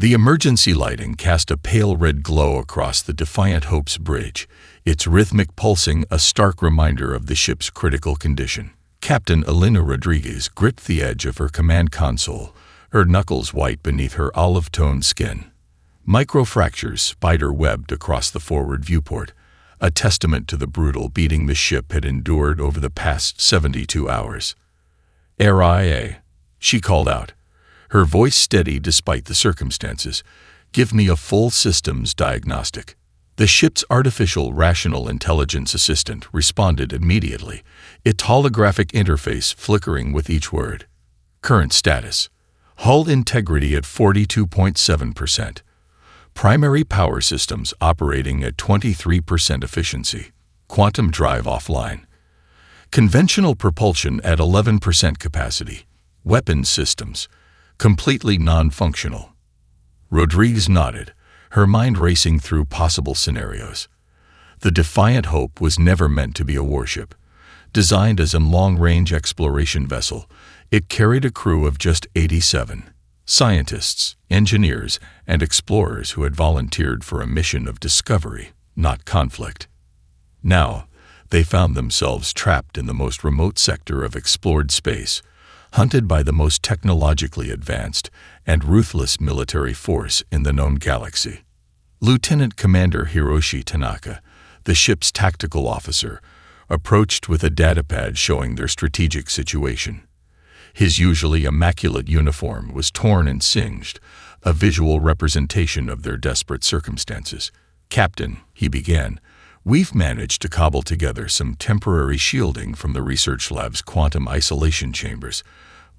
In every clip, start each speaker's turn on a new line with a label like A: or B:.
A: The emergency lighting cast a pale red glow across the Defiant Hope's bridge, its rhythmic pulsing a stark reminder of the ship's critical condition. Captain Elena Rodriguez gripped the edge of her command console, her knuckles white beneath her olive-toned skin. Microfractures spider-webbed across the forward viewport, a testament to the brutal beating the ship had endured over the past 72 hours. "RIA," she called out, her voice steady despite the circumstances. "Give me a full systems diagnostic." The ship's artificial rational intelligence assistant responded immediately, its holographic interface flickering with each word. Current status: hull integrity at 42.7%. Primary power systems operating at 23% efficiency. Quantum drive offline. Conventional propulsion at 11% capacity. Weapons systems completely non-functional. Rodriguez nodded, her mind racing through possible scenarios. The Defiant Hope was never meant to be a warship. Designed as a long-range exploration vessel, it carried a crew of just 87 scientists, engineers, and explorers who had volunteered for a mission of discovery, not conflict. Now, they found themselves trapped in the most remote sector of explored space, hunted by the most technologically advanced and ruthless military force in the known galaxy. Lieutenant Commander Hiroshi Tanaka, the ship's tactical officer, approached with a datapad showing their strategic situation. His usually immaculate uniform was torn and singed, a visual representation of their desperate circumstances. "Captain," he began, "we've managed to cobble together some temporary shielding from the research lab's quantum isolation chambers,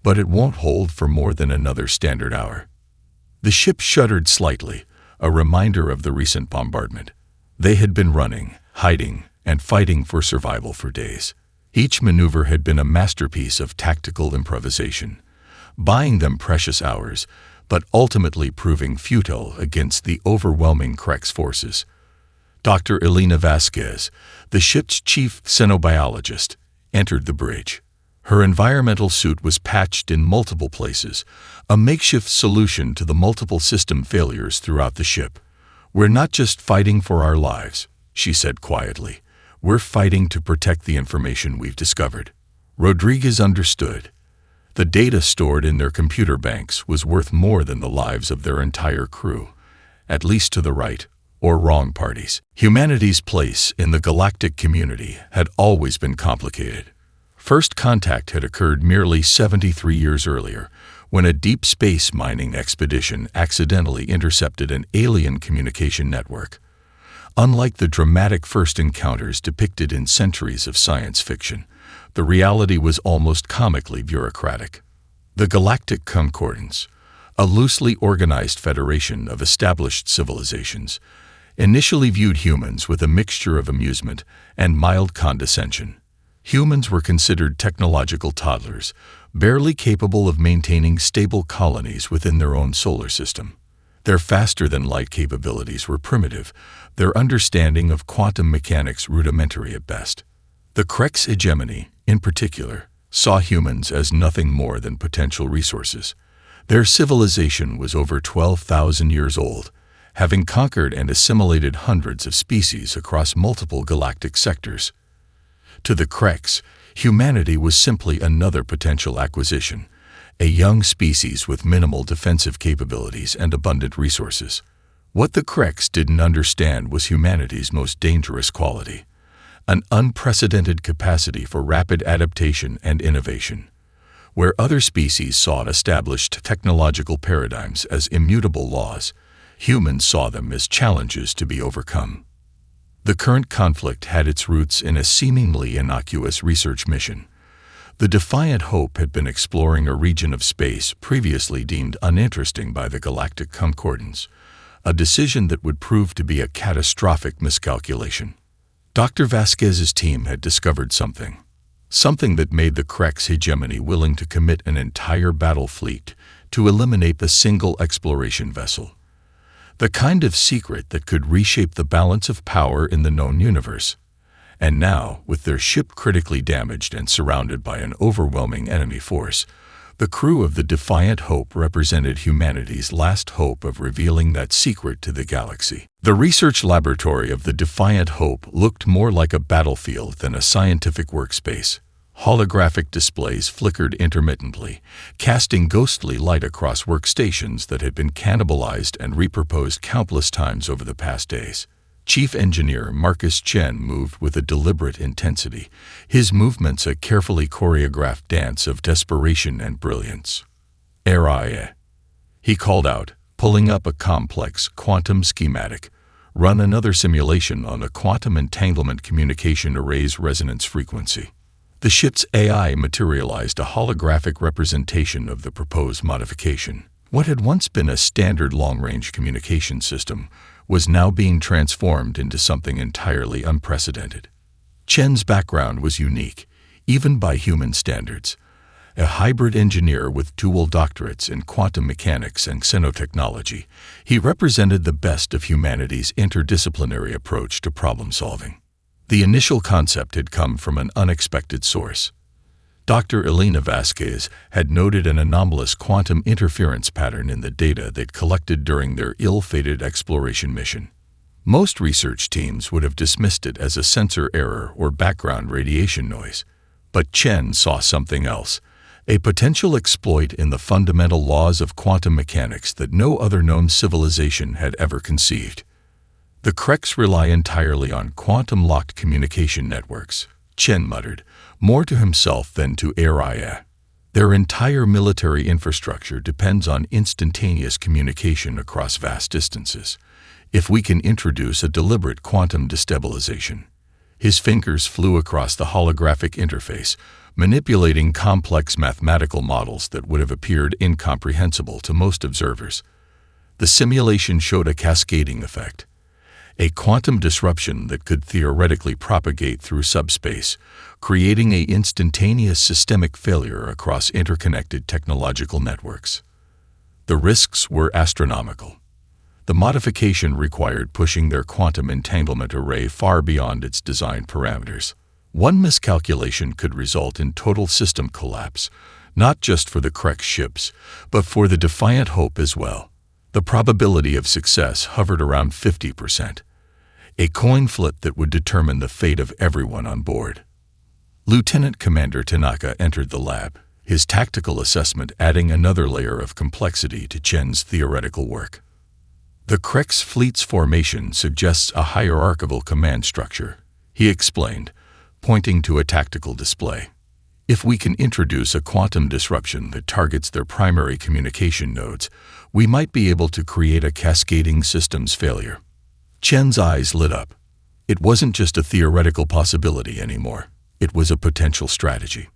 A: but it won't hold for more than another standard hour." The ship shuddered slightly, a reminder of the recent bombardment. They had been running, hiding, and fighting for survival for days. Each maneuver had been a masterpiece of tactical improvisation, buying them precious hours, but ultimately proving futile against the overwhelming Krex forces. Dr. Elena Vasquez, the ship's chief xenobiologist, entered the bridge. Her environmental suit was patched in multiple places, a makeshift solution to the multiple system failures throughout the ship. "We're not just fighting for our lives," she said quietly. "We're fighting to protect the information we've discovered." Rodriguez understood. The data stored in their computer banks was worth more than the lives of their entire crew, at least to the right or wrong parties. Humanity's place in the galactic community had always been complicated. First contact had occurred merely 73 years earlier, when a deep space mining expedition accidentally intercepted an alien communication network. Unlike the dramatic first encounters depicted in centuries of science fiction, the reality was almost comically bureaucratic. The Galactic Concordance, a loosely organized federation of established civilizations, initially viewed humans with a mixture of amusement and mild condescension. Humans were considered technological toddlers, barely capable of maintaining stable colonies within their own solar system. Their faster-than-light capabilities were primitive, their understanding of quantum mechanics rudimentary at best. The Krex hegemony, in particular, saw humans as nothing more than potential resources. Their civilization was over 12,000 years old, having conquered and assimilated hundreds of species across multiple galactic sectors. To the Krex, humanity was simply another potential acquisition, a young species with minimal defensive capabilities and abundant resources. What the Krex didn't understand was humanity's most dangerous quality, an unprecedented capacity for rapid adaptation and innovation. Where other species sought established technological paradigms as immutable laws, humans saw them as challenges to be overcome. The current conflict had its roots in a seemingly innocuous research mission. The Defiant Hope had been exploring a region of space previously deemed uninteresting by the Galactic Concordance, a decision that would prove to be a catastrophic miscalculation. Dr. Vasquez's team had discovered something that made the Krex hegemony willing to commit an entire battle fleet to eliminate a single exploration vessel. The kind of secret that could reshape the balance of power in the known universe. And now, with their ship critically damaged and surrounded by an overwhelming enemy force, The crew of the Defiant Hope represented humanity's last hope of revealing that secret to the galaxy. The research laboratory of the Defiant Hope looked more like a battlefield than a scientific workspace. Holographic displays flickered intermittently, casting ghostly light across workstations that had been cannibalized and repurposed countless times over the past days. Chief Engineer Marcus Chen moved with a deliberate intensity, his movements a carefully choreographed dance of desperation and brilliance. "Aria," he called out, pulling up a complex quantum schematic. "Run another simulation on a quantum entanglement communication array's resonance frequency." The ship's AI materialized a holographic representation of the proposed modification. What had once been a standard long-range communication system was now being transformed into something entirely unprecedented. Chen's background was unique, even by human standards. A hybrid engineer with dual doctorates in quantum mechanics and xenotechnology, he represented the best of humanity's interdisciplinary approach to problem-solving. The initial concept had come from an unexpected source. Dr. Elena Vasquez had noted an anomalous quantum interference pattern in the data they'd collected during their ill-fated exploration mission. Most research teams would have dismissed it as a sensor error or background radiation noise, but Chen saw something else, a potential exploit in the fundamental laws of quantum mechanics that no other known civilization had ever conceived. "The Creks rely entirely on quantum-locked communication networks," Chen muttered, more to himself than to Aria. "Their entire military infrastructure depends on instantaneous communication across vast distances. If we can introduce a deliberate quantum destabilization." His fingers flew across the holographic interface, manipulating complex mathematical models that would have appeared incomprehensible to most observers. The simulation showed a cascading effect, a quantum disruption that could theoretically propagate through subspace, creating an instantaneous systemic failure across interconnected technological networks. The risks were astronomical. The modification required pushing their quantum entanglement array far beyond its design parameters. One miscalculation could result in total system collapse, not just for the Creks ships, but for the Defiant Hope as well. The probability of success hovered around 50%, a coin flip that would determine the fate of everyone on board. Lieutenant Commander Tanaka entered the lab, his tactical assessment adding another layer of complexity to Chen's theoretical work. "The Creks fleet's formation suggests a hierarchical command structure," he explained, pointing to a tactical display. "If we can introduce a quantum disruption that targets their primary communication nodes, we might be able to create a cascading systems failure." Chen's eyes lit up. It wasn't just a theoretical possibility anymore. It was a potential strategy.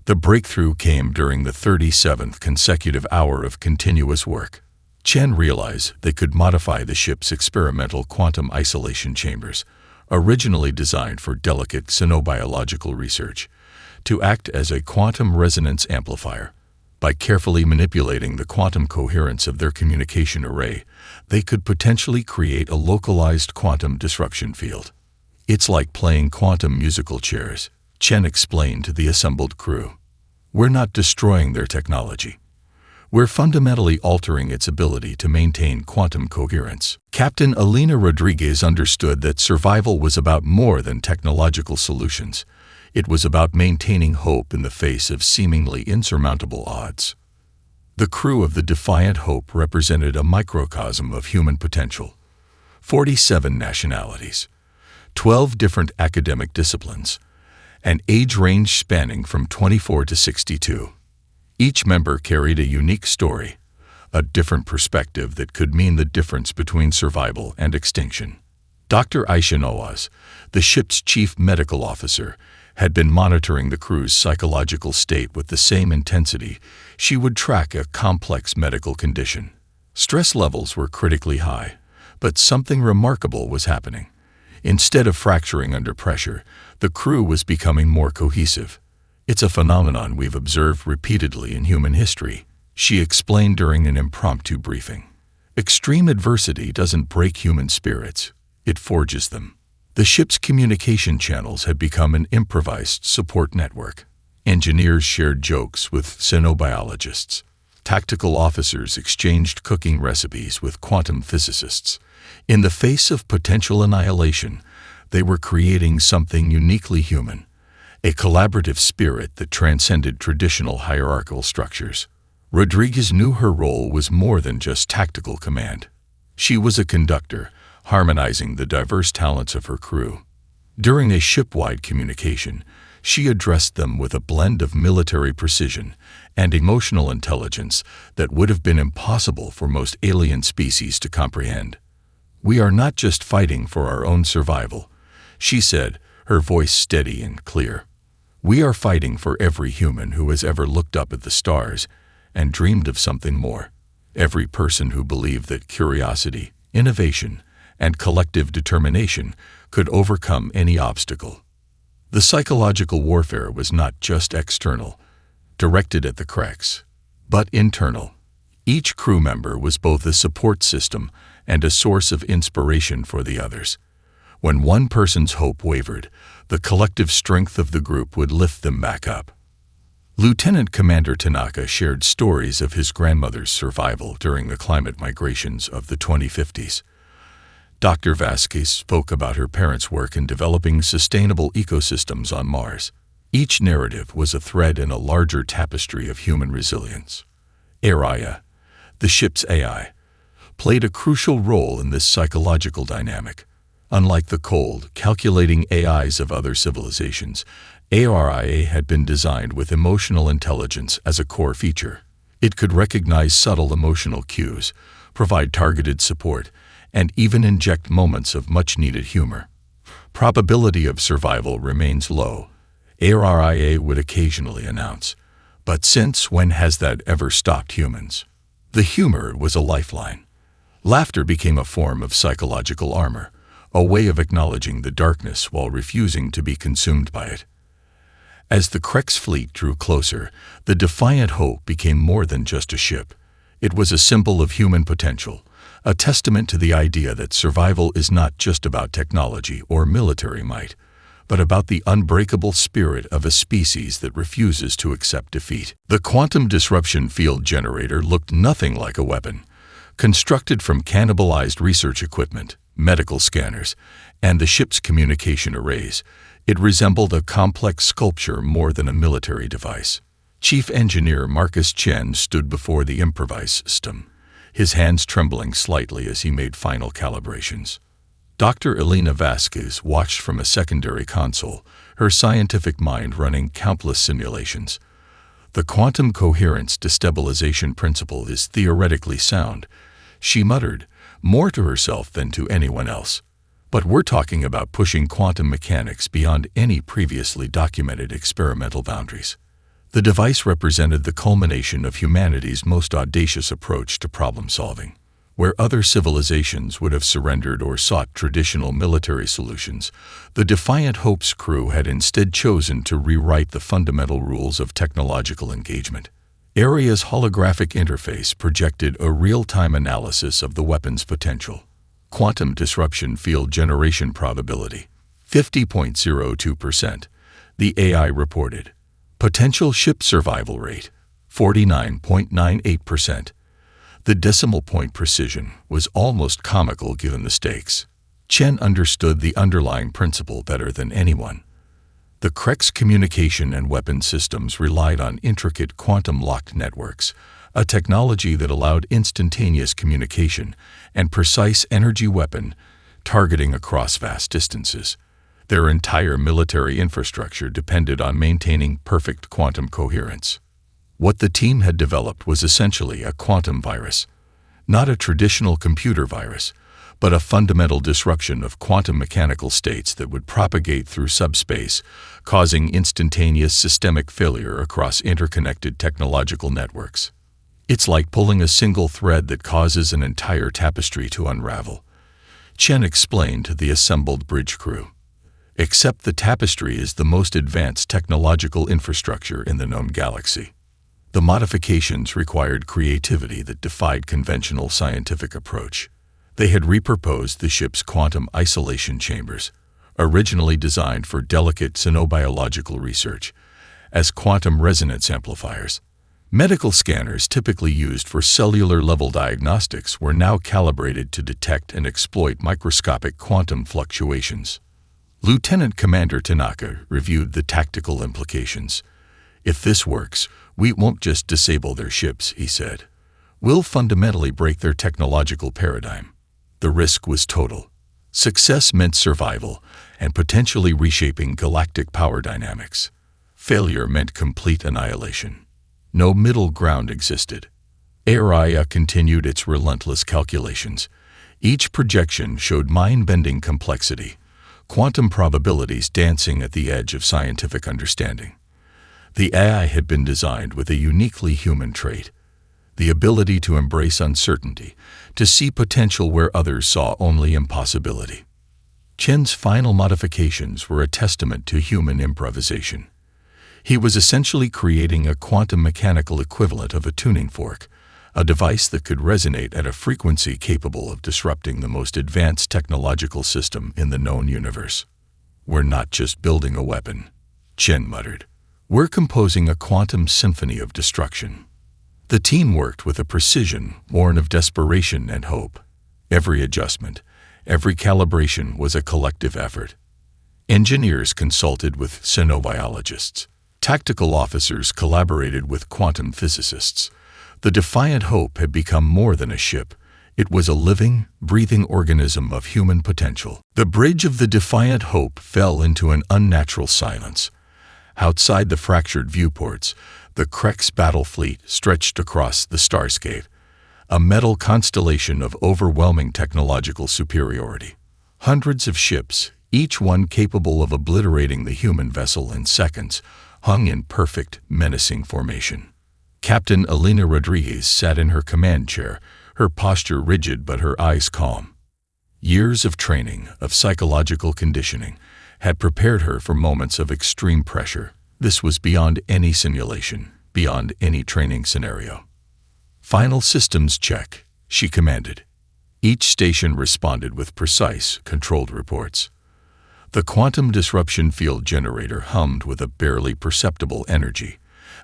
A: The breakthrough came during the 37th consecutive hour of continuous work. Chen realized they could modify the ship's experimental quantum isolation chambers, originally designed for delicate xenobiological research, to act as a quantum resonance amplifier. By carefully manipulating the quantum coherence of their communication array, they could potentially create a localized quantum disruption field. "It's like playing quantum musical chairs," Chen explained to the assembled crew. "We're not destroying their technology. We're fundamentally altering its ability to maintain quantum coherence." Captain Elena Rodriguez understood that survival was about more than technological solutions. It was about maintaining hope in the face of seemingly insurmountable odds. The crew of the Defiant Hope represented a microcosm of human potential. 47 nationalities, 12 different academic disciplines, an age range spanning from 24 to 62. Each member carried a unique story, a different perspective that could mean the difference between survival and extinction. Dr. Aisha Nawaz, the ship's chief medical officer, had been monitoring the crew's psychological state with the same intensity she would track a complex medical condition. Stress levels were critically high, but something remarkable was happening. Instead of fracturing under pressure, the crew was becoming more cohesive. "It's a phenomenon we've observed repeatedly in human history," she explained during an impromptu briefing. "Extreme adversity doesn't break human spirits, it forges them." The ship's communication channels had become an improvised support network. Engineers shared jokes with xenobiologists. Tactical officers exchanged cooking recipes with quantum physicists. In the face of potential annihilation, they were creating something uniquely human, a collaborative spirit that transcended traditional hierarchical structures. Rodriguez knew her role was more than just tactical command. She was a conductor, harmonizing the diverse talents of her crew. During a ship-wide communication, she addressed them with a blend of military precision and emotional intelligence that would have been impossible for most alien species to comprehend. "We are not just fighting for our own survival," she said, her voice steady and clear. "We are fighting for every human who has ever looked up at the stars and dreamed of something more. Every person who believed that curiosity, innovation, and collective determination could overcome any obstacle." The psychological warfare was not just external, directed at the Creks, but internal. Each crew member was both a support system and a source of inspiration for the others. When one person's hope wavered, the collective strength of the group would lift them back up. Lieutenant Commander Tanaka shared stories of his grandmother's survival during the climate migrations of the 2050s. Dr. Vasquez spoke about her parents' work in developing sustainable ecosystems on Mars. Each narrative was a thread in a larger tapestry of human resilience. Araya, the ship's AI, played a crucial role in this psychological dynamic. Unlike the cold, calculating AIs of other civilizations, Araya had been designed with emotional intelligence as a core feature. It could recognize subtle emotional cues, provide targeted support, and even inject moments of much-needed humor. Probability of survival remains low, Araya would occasionally announce. But since when has that ever stopped humans? The humor was a lifeline. Laughter became a form of psychological armor, a way of acknowledging the darkness while refusing to be consumed by it. As the Creks fleet drew closer, the Defiant Hope became more than just a ship. It was a symbol of human potential, a testament to the idea that survival is not just about technology or military might, but about the unbreakable spirit of a species that refuses to accept defeat. The quantum disruption field generator looked nothing like a weapon. Constructed from cannibalized research equipment, medical scanners, and the ship's communication arrays, it resembled a complex sculpture more than a military device. Chief Engineer Marcus Chen stood before the improvised system, his hands trembling slightly as he made final calibrations. Dr. Elena Vasquez watched from a secondary console, her scientific mind running countless simulations. "The quantum coherence destabilization principle is theoretically sound," she muttered, more to herself than to anyone else. "But we're talking about pushing quantum mechanics beyond any previously documented experimental boundaries." The device represented the culmination of humanity's most audacious approach to problem-solving. Where other civilizations would have surrendered or sought traditional military solutions, the Defiant Hope's crew had instead chosen to rewrite the fundamental rules of technological engagement. Araya's holographic interface projected a real-time analysis of the weapon's potential. Quantum disruption field generation probability, 50.02%, the AI reported. Potential ship survival rate, 49.98%. The decimal point precision was almost comical given the stakes. Chen understood the underlying principle better than anyone. The Creks communication and weapon systems relied on intricate quantum-locked networks, a technology that allowed instantaneous communication and precise energy weapon targeting across vast distances. Their entire military infrastructure depended on maintaining perfect quantum coherence. What the team had developed was essentially a quantum virus, not a traditional computer virus, but a fundamental disruption of quantum mechanical states that would propagate through subspace, causing instantaneous systemic failure across interconnected technological networks. "It's like pulling a single thread that causes an entire tapestry to unravel," Chen explained to the assembled bridge crew. "Except the tapestry is the most advanced technological infrastructure in the known galaxy." The modifications required creativity that defied conventional scientific approach. They had repurposed the ship's quantum isolation chambers, originally designed for delicate xenobiological research, as quantum resonance amplifiers. Medical scanners typically used for cellular-level diagnostics were now calibrated to detect and exploit microscopic quantum fluctuations. Lieutenant Commander Tanaka reviewed the tactical implications. "If this works, we won't just disable their ships," he said. "We'll fundamentally break their technological paradigm." The risk was total. Success meant survival and potentially reshaping galactic power dynamics. Failure meant complete annihilation. No middle ground existed. Araya continued its relentless calculations. Each projection showed mind-bending complexity, quantum probabilities dancing at the edge of scientific understanding. The AI had been designed with a uniquely human trait, the ability to embrace uncertainty, to see potential where others saw only impossibility. Chen's final modifications were a testament to human improvisation. He was essentially creating a quantum mechanical equivalent of a tuning fork, a device that could resonate at a frequency capable of disrupting the most advanced technological system in the known universe. "We're not just building a weapon," Chen muttered. "We're composing a quantum symphony of destruction." The team worked with a precision born of desperation and hope. Every adjustment, every calibration was a collective effort. Engineers consulted with xenobiologists. Tactical officers collaborated with quantum physicists. The Defiant Hope had become more than a ship. It was a living, breathing organism of human potential. The bridge of the Defiant Hope fell into an unnatural silence. Outside the fractured viewports, the Krex battle fleet stretched across the starscape, a metal constellation of overwhelming technological superiority. Hundreds of ships, each one capable of obliterating the human vessel in seconds, hung in perfect, menacing formation. Captain Elena Rodriguez sat in her command chair, her posture rigid but her eyes calm. Years of training, of psychological conditioning, had prepared her for moments of extreme pressure. This was beyond any simulation, beyond any training scenario. "Final systems check," she commanded. Each station responded with precise, controlled reports. The quantum disruption field generator hummed with a barely perceptible energy,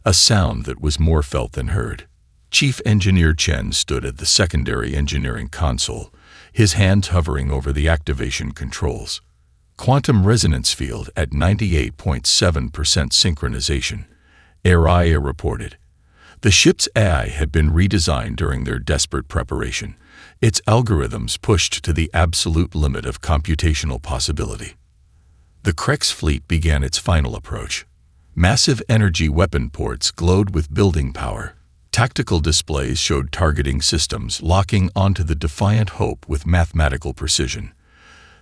A: a sound that was more felt than heard. Chief Engineer Chen stood at the secondary engineering console, his hands hovering over the activation controls. Quantum resonance field at 98.7% synchronization, Araya reported. The ship's AI had been redesigned during their desperate preparation, its algorithms pushed to the absolute limit of computational possibility. The Krex fleet began its final approach. Massive energy weapon ports glowed with building power. Tactical displays showed targeting systems locking onto the Defiant Hope with mathematical precision.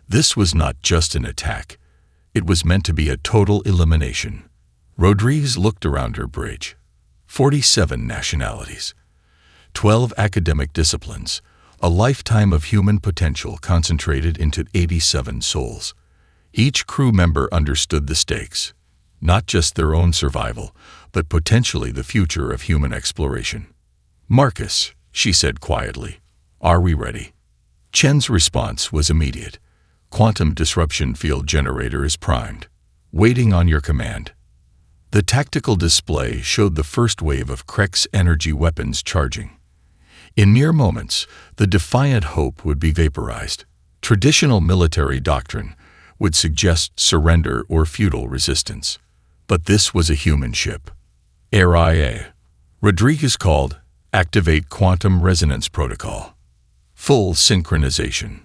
A: This was not just an attack. It was meant to be a total elimination. Rodriguez looked around her bridge. 47 nationalities, 12 academic disciplines, a lifetime of human potential concentrated into 87 souls. Each crew member understood the stakes, not just their own survival, but potentially the future of human exploration. "Marcus," she said quietly, "are we ready?" Chen's response was immediate. "Quantum disruption field generator is primed. Waiting on your command." The tactical display showed the first wave of Krex energy weapons charging. In mere moments, the Defiant Hope would be vaporized. Traditional military doctrine would suggest surrender or futile resistance. But this was a human ship. Araya. Rodriguez called, "Activate Quantum Resonance Protocol." Full synchronization.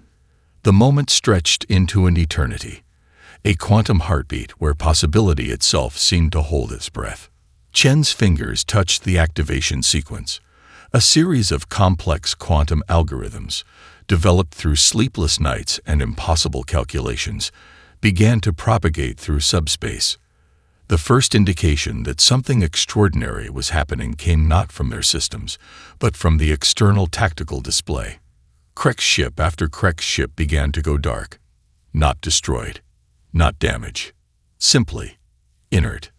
A: The moment stretched into an eternity. A quantum heartbeat where possibility itself seemed to hold its breath. Chen's fingers touched the activation sequence. A series of complex quantum algorithms, developed through sleepless nights and impossible calculations, began to propagate through subspace. The first indication that something extraordinary was happening came not from their systems, but from the external tactical display. Krex ship after Krex ship began to go dark. Not destroyed, not damaged, simply inert.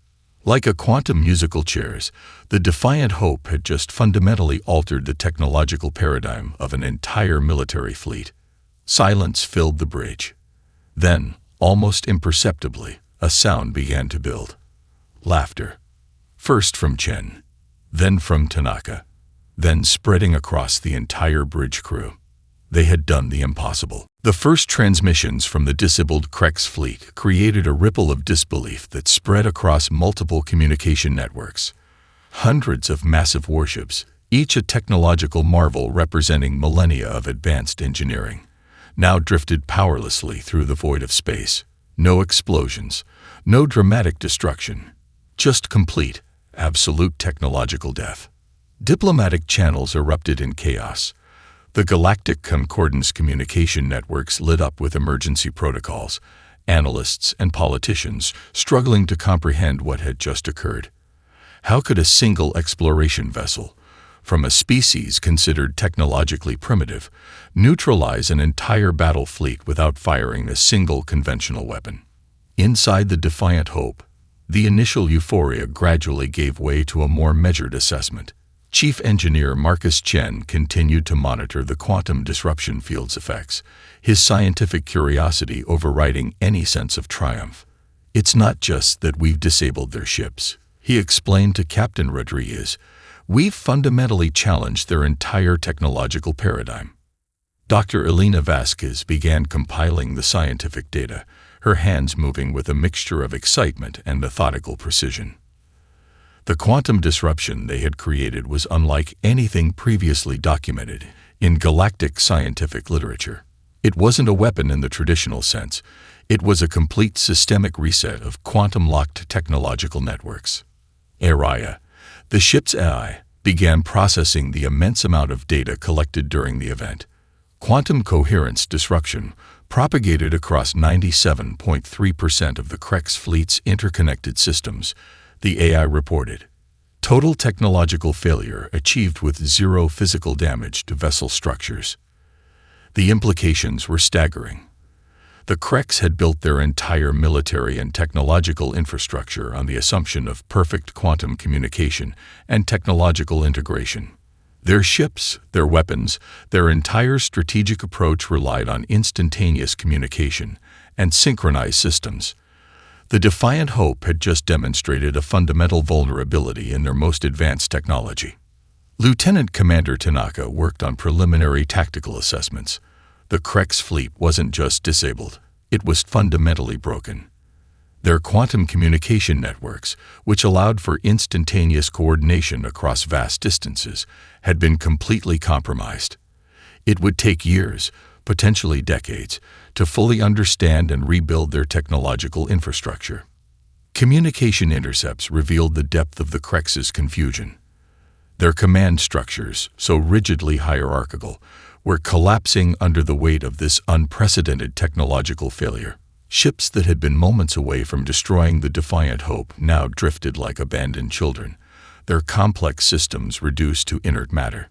A: Like a quantum musical chairs, the Defiant Hope had just fundamentally altered the technological paradigm of an entire military fleet. Silence filled the bridge. Then, almost imperceptibly, a sound began to build. Laughter. first from Chen, then from Tanaka, then spreading across the entire bridge crew. They had done the impossible. The first transmissions from the disabled Krex fleet created a ripple of disbelief that spread across multiple communication networks. Hundreds of massive warships, each a technological marvel representing millennia of advanced engineering, now drifted powerlessly through the void of space. No explosions, no dramatic destruction, just complete, absolute technological death. Diplomatic channels erupted in chaos. The Galactic Concordance communication networks lit up with emergency protocols, analysts and politicians struggling to comprehend what had just occurred. How could a single exploration vessel, from a species considered technologically primitive, neutralize an entire battle fleet without firing a single conventional weapon? Inside the Defiant Hope, the initial euphoria gradually gave way to a more measured assessment. Chief Engineer Marcus Chen continued to monitor the quantum disruption field's effects, his scientific curiosity overriding any sense of triumph. "It's not just that we've disabled their ships," he explained to Captain Rodriguez. "We've fundamentally challenged their entire technological paradigm." Dr. Elena Vasquez began compiling the scientific data, her hands moving with a mixture of excitement and methodical precision. The quantum disruption they had created was unlike anything previously documented in galactic scientific literature. It wasn't a weapon in the traditional sense. It was a complete systemic reset of quantum-locked technological networks. Araya, the ship's AI, began processing the immense amount of data collected during the event. Quantum coherence disruption propagated across 97.3% of the Krex fleet's interconnected systems, the AI reported. Total technological failure achieved with zero physical damage to vessel structures. The implications were staggering. The Krex had built their entire military and technological infrastructure on the assumption of perfect quantum communication and technological integration. Their ships, their weapons, their entire strategic approach relied on instantaneous communication and synchronized systems. The Defiant Hope had just demonstrated a fundamental vulnerability in their most advanced technology. Lieutenant Commander Tanaka worked on preliminary tactical assessments. The Krex fleet wasn't just disabled, it was fundamentally broken. Their quantum communication networks, which allowed for instantaneous coordination across vast distances, had been completely compromised. It would take years, potentially decades, to fully understand and rebuild their technological infrastructure. Communication intercepts revealed the depth of the Krex's confusion. Their command structures, so rigidly hierarchical, were collapsing under the weight of this unprecedented technological failure. Ships that had been moments away from destroying the Defiant Hope now drifted like abandoned children, their complex systems reduced to inert matter.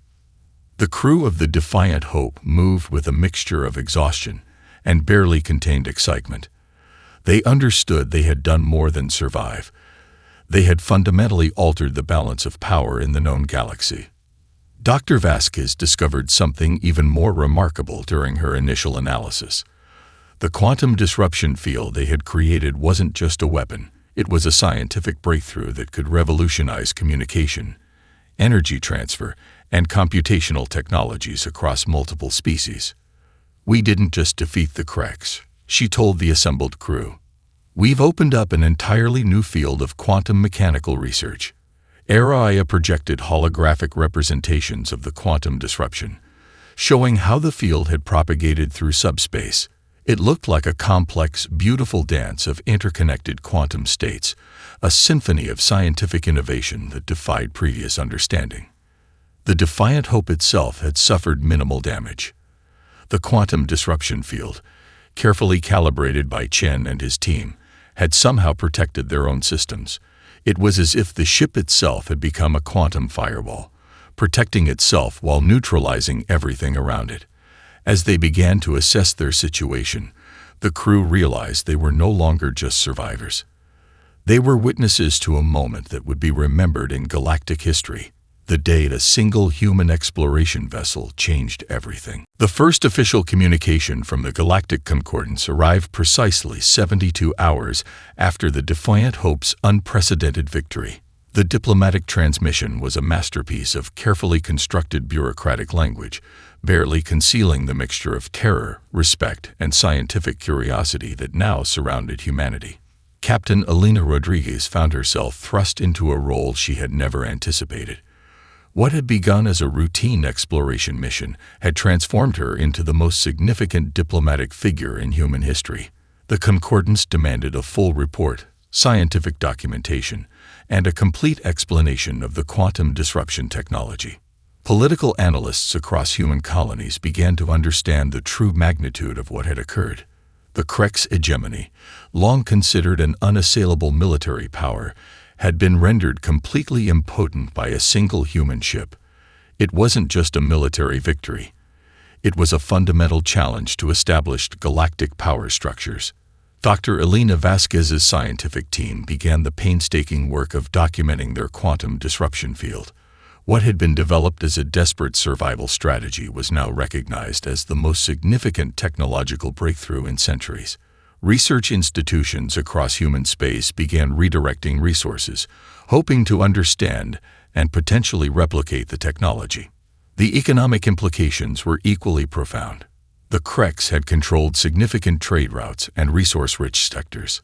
A: The crew of the Defiant Hope moved with a mixture of exhaustion and barely contained excitement. They understood they had done more than survive. They had fundamentally altered the balance of power in the known galaxy. Dr. Vasquez discovered something even more remarkable during her initial analysis. The quantum disruption field they had created wasn't just a weapon, it was a scientific breakthrough that could revolutionize communication, energy transfer, and computational technologies across multiple species. "We didn't just defeat the Krex," she told the assembled crew. "We've opened up an entirely new field of quantum mechanical research." Araya projected holographic representations of the quantum disruption, showing how the field had propagated through subspace. It looked like a complex, beautiful dance of interconnected quantum states, a symphony of scientific innovation that defied previous understanding. The Defiant Hope itself had suffered minimal damage. The quantum disruption field, carefully calibrated by Chen and his team, had somehow protected their own systems. It was as if the ship itself had become a quantum firewall, protecting itself while neutralizing everything around it. As they began to assess their situation, the crew realized they were no longer just survivors. They were witnesses to a moment that would be remembered in galactic history, the day a single human exploration vessel changed everything. The first official communication from the Galactic Concordance arrived precisely 72 hours after the Defiant Hope's unprecedented victory. The diplomatic transmission was a masterpiece of carefully constructed bureaucratic language, barely concealing the mixture of terror, respect, and scientific curiosity that now surrounded humanity. Captain Elena Rodriguez found herself thrust into a role she had never anticipated. What had begun as a routine exploration mission had transformed her into the most significant diplomatic figure in human history. The concordance demanded a full report, scientific documentation, and a complete explanation of the quantum disruption technology. Political analysts across human colonies began to understand the true magnitude of what had occurred. The Krek's hegemony, long considered an unassailable military power, had been rendered completely impotent by a single human ship. It wasn't just a military victory. It was a fundamental challenge to established galactic power structures. Dr. Elena Vasquez's scientific team began the painstaking work of documenting their quantum disruption field. What had been developed as a desperate survival strategy was now recognized as the most significant technological breakthrough in centuries. Research institutions across human space began redirecting resources, hoping to understand and potentially replicate the technology. The economic implications were equally profound. The Kreks had controlled significant trade routes and resource-rich sectors.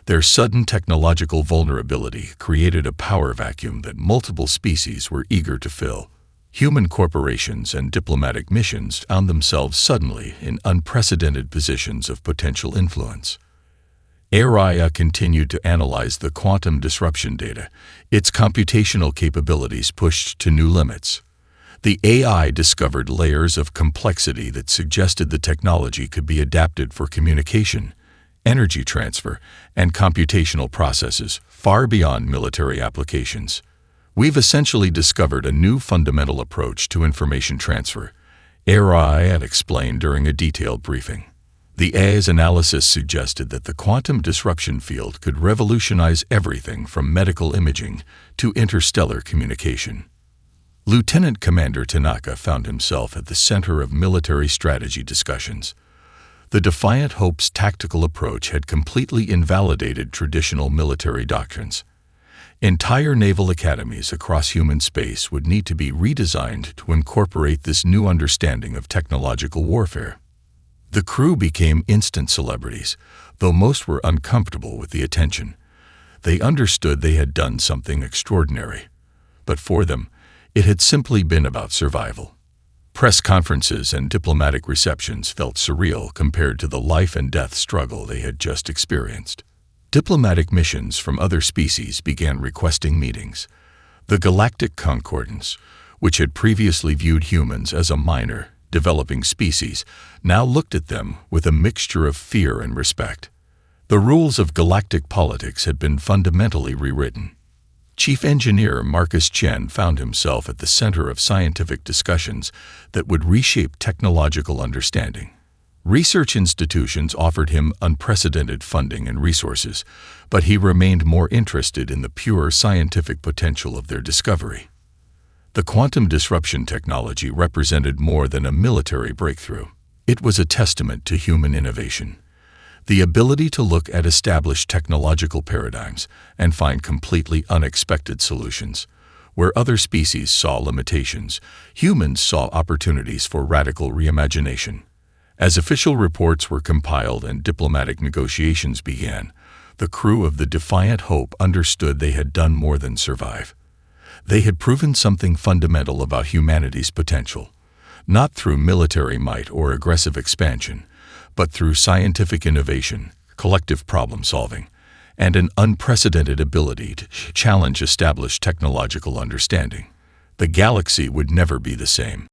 A: Their sudden technological vulnerability created a power vacuum that multiple species were eager to fill. Human corporations and diplomatic missions found themselves suddenly in unprecedented positions of potential influence. HFY continued to analyze the quantum disruption data, its computational capabilities pushed to new limits. The AI discovered layers of complexity that suggested the technology could be adapted for communication, energy transfer, and computational processes far beyond military applications. We've essentially discovered a new fundamental approach to information transfer, HFY had explained during a detailed briefing. The AI's analysis suggested that the quantum disruption field could revolutionize everything from medical imaging to interstellar communication. Lieutenant Commander Tanaka found himself at the center of military strategy discussions. The Defiant Hope's tactical approach had completely invalidated traditional military doctrines. Entire naval academies across human space would need to be redesigned to incorporate this new understanding of technological warfare. The crew became instant celebrities, though most were uncomfortable with the attention. They understood they had done something extraordinary, but for them, it had simply been about survival. Press conferences and diplomatic receptions felt surreal compared to the life-and-death struggle they had just experienced. Diplomatic missions from other species began requesting meetings. The Galactic Concordance, which had previously viewed humans as a minor, developing species, now looked at them with a mixture of fear and respect. The rules of galactic politics had been fundamentally rewritten. Chief Engineer Marcus Chen found himself at the center of scientific discussions that would reshape technological understanding. Research institutions offered him unprecedented funding and resources, but he remained more interested in the pure scientific potential of their discovery. The quantum disruption technology represented more than a military breakthrough. It was a testament to human innovation. The ability to look at established technological paradigms and find completely unexpected solutions. Where other species saw limitations, humans saw opportunities for radical reimagination. As official reports were compiled and diplomatic negotiations began, the crew of the Defiant Hope understood they had done more than survive. They had proven something fundamental about humanity's potential, not through military might or aggressive expansion, but through scientific innovation, collective problem-solving, and an unprecedented ability to challenge established technological understanding. The galaxy would never be the same.